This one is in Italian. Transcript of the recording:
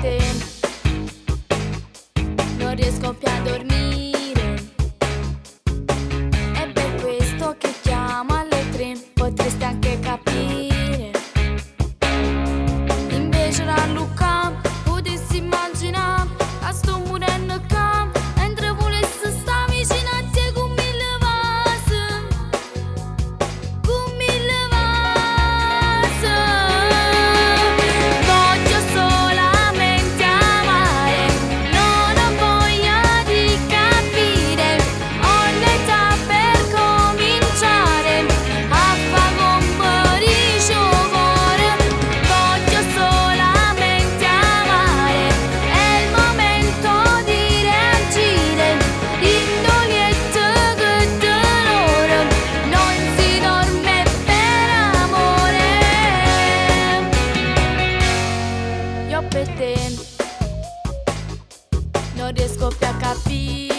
te non riesco più a dormire. È per questo che chiamo alle 3, potresti anche capire. Invece da Luca potessi immaginare a sto morendo qua, mentre volessi sta vicino a te con mille vasi, con mille vasi. Voglio solamente amare, non ho voglia di capire, ho l'età per cominciare a fa comparire il cuore. Voglio solamente amare, è il momento di reagire, indolietto che dolore, non si dorme per amore. Io per te non riesco più a capire.